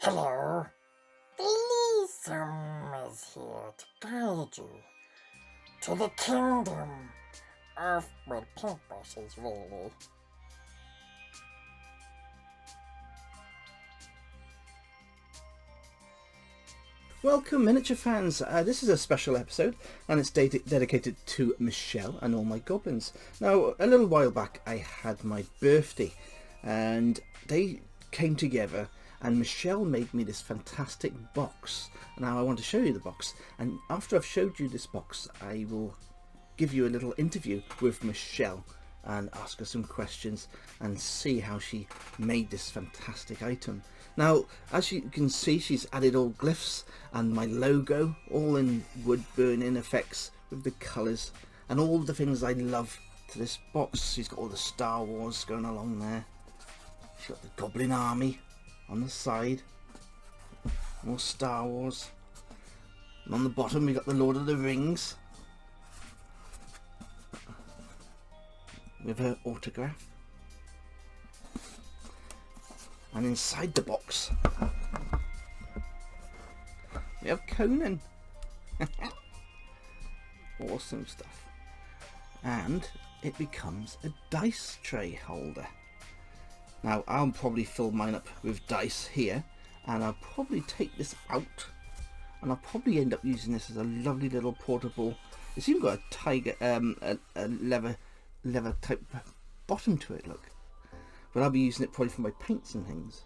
Hello. Elysium is here to guide you to the kingdom of purposes, really. Welcome, miniature fans. This is a special episode, and it's dedicated to Mshaylle and all my goblins. Now, a little while back, I had my birthday, and they came together, and Mshaylle made me this fantastic box. Now, I want to show you the box, and after I've showed you this box, I will give you a little interview with Mshaylle and ask her some questions and see how she made this fantastic item. Now, as you can see, she's added all glyphs and my logo, all in wood burning effects with the colours and all the things I love to this box. She's got all the Star Wars going along there. She's got the Goblin Army on the side, more Star Wars. And on the bottom we got the Lord of the Rings with her autograph. And inside the box we have Conan. Awesome stuff. And it becomes a dice tray holder. Now I'll probably fill mine up with dice here, and I'll probably take this out, and I'll probably end up using this as a lovely little portable. It's even got a tiger, a leather type bottom to it, look. But I'll be using it probably for my paints and things.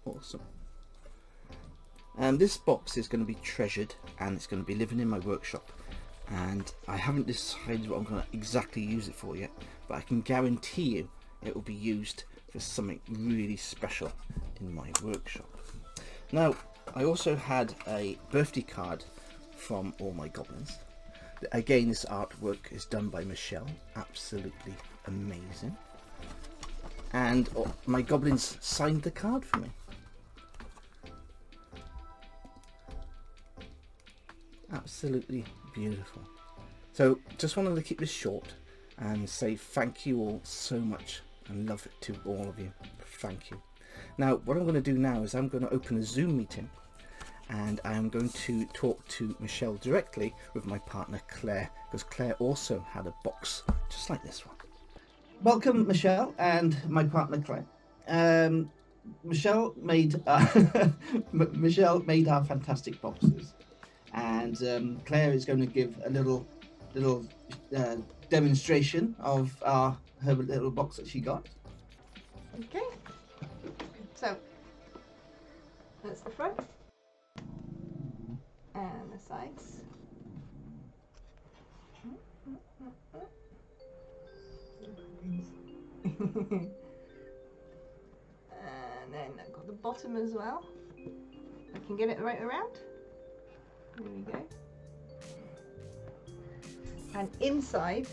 Awesome. This box is going to be treasured, and it's going to be living in my workshop, and I haven't decided what I'm going to exactly use it for yet, but I can guarantee you it will be used for something really special in my workshop. Now, I also had a birthday card from all my goblins. Again, this artwork is done by Mshaylle, absolutely amazing. And my goblins signed the card for me. Absolutely beautiful. So just wanted to keep this short and say thank you all so much and love it to all of you. Thank you. Now, what I'm going to do now is I'm going to open a Zoom meeting, and I am going to talk to Mshaylle directly with my partner Claire, because Claire also had a box just like this one. Welcome, Mshaylle, and my partner Claire. Mshaylle made our fantastic boxes, and Claire is going to give a little demonstration of her little box that she got. Okay, so that's the front and the sides. And then I've got the bottom as well. I can get it right around. There we go. And inside,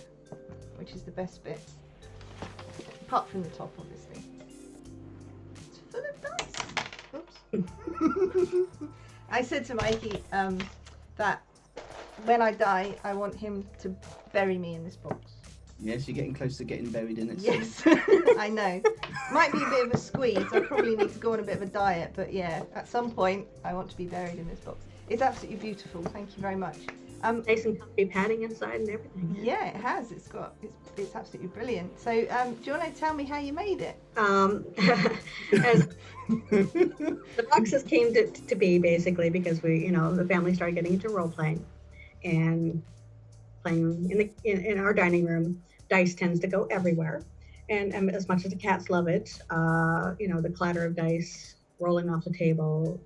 which is the best bit, apart from the top obviously, it's full of dice. Oops. I said to Mikey that when I die, I want him to bury me in this box. Yes, you're getting close to getting buried in it. Yes, I know. Might be a bit of a squeeze. I probably need to go on a bit of a diet, but yeah, at some point I want to be buried in this box. It's absolutely beautiful. Thank you very much. Nice and comfy padding inside and everything. Yeah, it has. It's absolutely brilliant. So, do you want to tell me how you made it? As the boxes came to be basically because the family started getting into role playing and playing in our dining room. Dice tends to go everywhere, and as much as the cats love it, the clatter of dice rolling off the table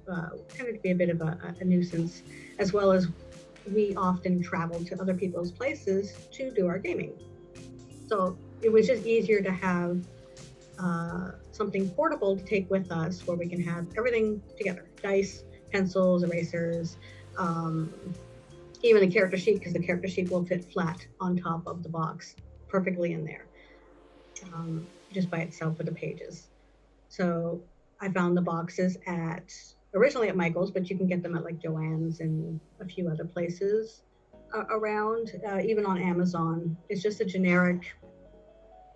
tended to be a bit of a nuisance, as well as we often traveled to other people's places to do our gaming. So it was just easier to have something portable to take with us where we can have everything together. Dice, pencils, erasers, even the character sheet, because the character sheet will fit flat on top of the box, perfectly in there, just by itself with the pages. So I found the boxes originally at Michael's, but you can get them at like Joann's and a few other places around, even on Amazon. It's just a generic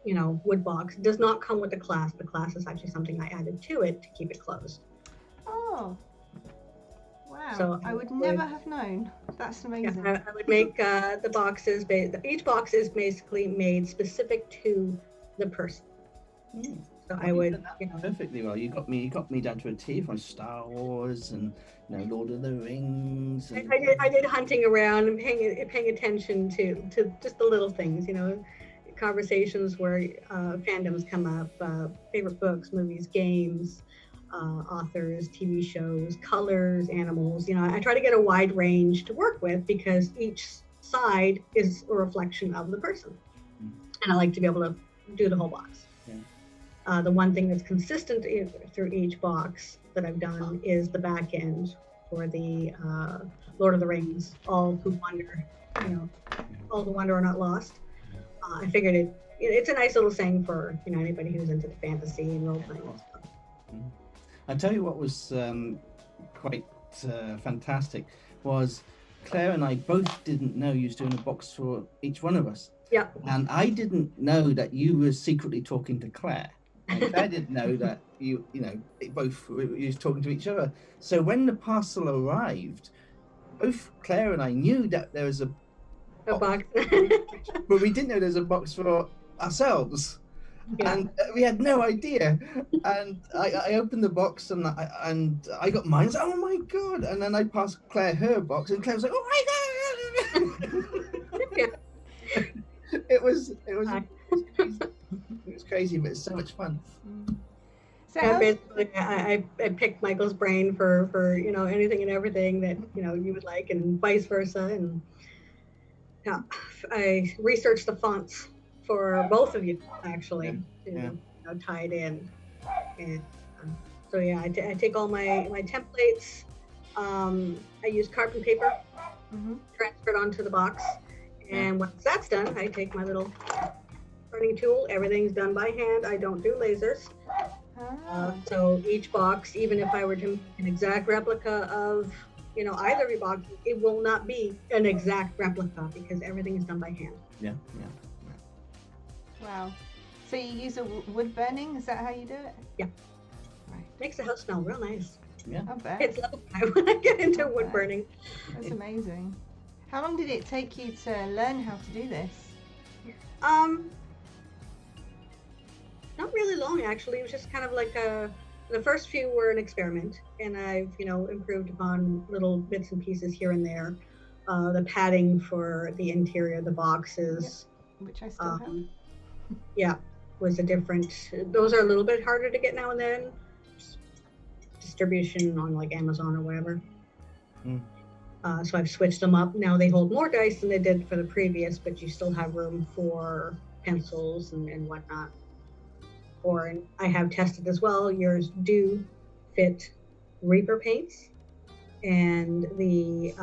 wood box. It does not come with the class. The class is actually something I added to it to keep it closed. Oh, wow. So I would never have known. That's amazing. I would make the boxes. Each box is basically made specific to the person. So I would, perfectly well. You got me down to a T from Star Wars and Lord of the Rings. And... I did hunting around and paying attention to just the little things, conversations where fandoms come up, favorite books, movies, games, authors, TV shows, colors, animals. I try to get a wide range to work with because each side is a reflection of the person, and I like to be able to do the whole box. The one thing that's consistent through each box that I've done is the back end for the Lord of the Rings, all who wander, all who wander are not lost. I figured it's a nice little saying for anybody who's into the fantasy and role playing stuff. I tell you what was quite fantastic was Claire and I both didn't know you was doing a box for each one of us. Yeah. And I didn't know that you were secretly talking to Claire. And Claire didn't know that you both were talking to each other. So when the parcel arrived, both Claire and I knew that there was a box, but we didn't know there was a box for ourselves. Yeah. And we had no idea. And I opened the box and I got mine. I was like, oh my god! And then I passed Claire her box, and Claire was like, oh my god! Yeah. It was crazy, but it's so much fun. So basically, I picked Michael's brain for anything and everything that you would like, and vice versa. And I researched the fonts for both of you actually to tie it in. And so I take all my templates. I use carbon paper, transfer it onto the box, and once that's done, I take my little printing tool. Everything's done by hand. I don't do lasers. So each box, even if I were to make an exact replica of either of your boxes, it will not be an exact replica because everything is done by hand. Yeah. Wow. So you use a wood burning? Is that how you do it? Yeah. Right. Makes the house smell real nice. Yeah. I bet. It's level 5 when I get into wood burning. That's amazing. How long did it take you to learn how to do this? Not really long actually. It was just kind of like the first few were an experiment, and I've improved upon little bits and pieces here and there. The padding for the interior of the boxes, which I still have. Yeah, was a different. Those are a little bit harder to get now and then. Distribution on like Amazon or whatever. So I've switched them up. Now they hold more dice than they did for the previous, but you still have room for pencils and whatnot. Or I have tested as well. Yours do fit Reaper paints and the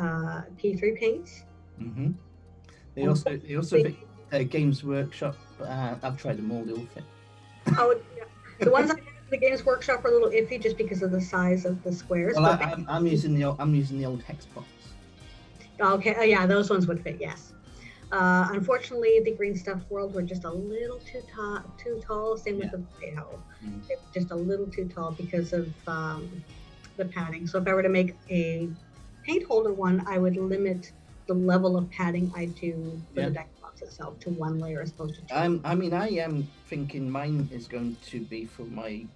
P3 paints. They also fit Games Workshop. I've tried them all. They all fit. Oh, yeah. The ones I have in the Games Workshop are a little iffy just because of the size of the squares. Well, I'm using the old hex box. Okay, yeah, those ones would fit. Yes. Unfortunately, the Green Stuff World were just a little too tall. Same with the White Owl. They were just a little too tall because of the padding. So if I were to make a paint holder one, I would limit the level of padding I do for the deck box itself to one layer as opposed to two. I am thinking mine is going to be for my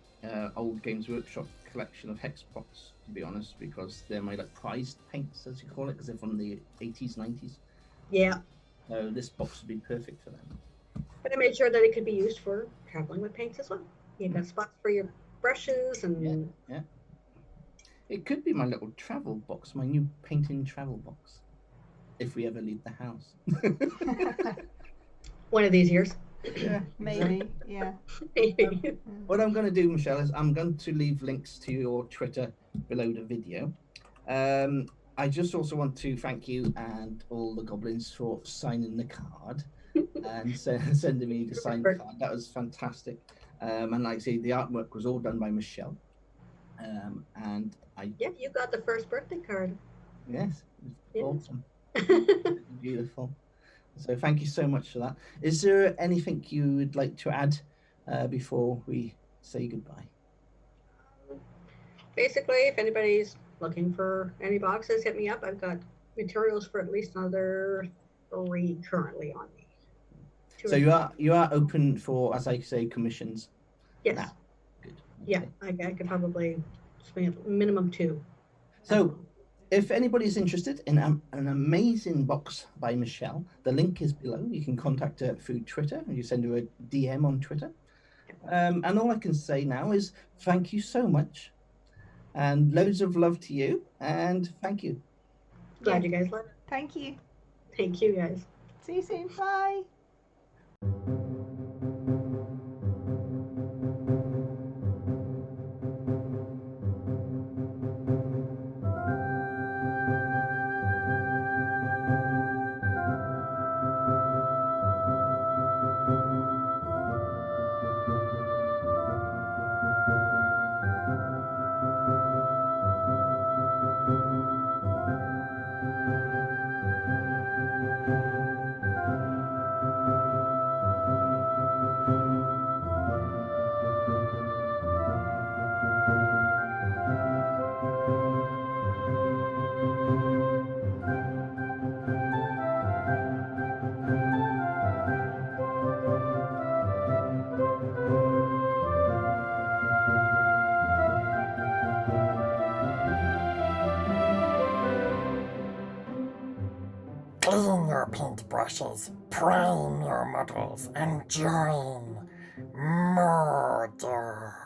old Games Workshop collection of hex box, to be honest, because they're my prized paints, as you call it, because they're from the 80s, 90s. Yeah. So this box would be perfect for them. But I made sure that it could be used for traveling with paints as well. You got spots for your brushes and... Yeah. It could be my little travel box, my new painting travel box, if we ever leave the house. One of these years. Yeah, maybe. Yeah. Maybe. What I'm going to do, Mshaylle, is I'm going to leave links to your Twitter below the video. I just also want to thank you and all the goblins for signing the card and sending me the signed card. That was fantastic. And like I say, the artwork was all done by Mshaylle. Yeah, you got the first birthday card. Yes, it was awesome. Beautiful. So thank you so much for that. Is there anything you would like to add before we say goodbye? Basically, if anybody's looking for any boxes, hit me up. I've got materials for at least another 3 currently on me. So you are open for, as I say, commissions. Yes. Now. Good. Yeah, I could probably spend minimum 2. So, if anybody's interested in an amazing box by Mshaylle, the link is below. You can contact her through Twitter. You send her a DM on Twitter. And all I can say now is thank you so much. And loads of love to you. And thank you. Glad you guys love it. Thank you. Thank you, guys. See you soon. Bye. Clean your paintbrushes, prime your models, and join murder.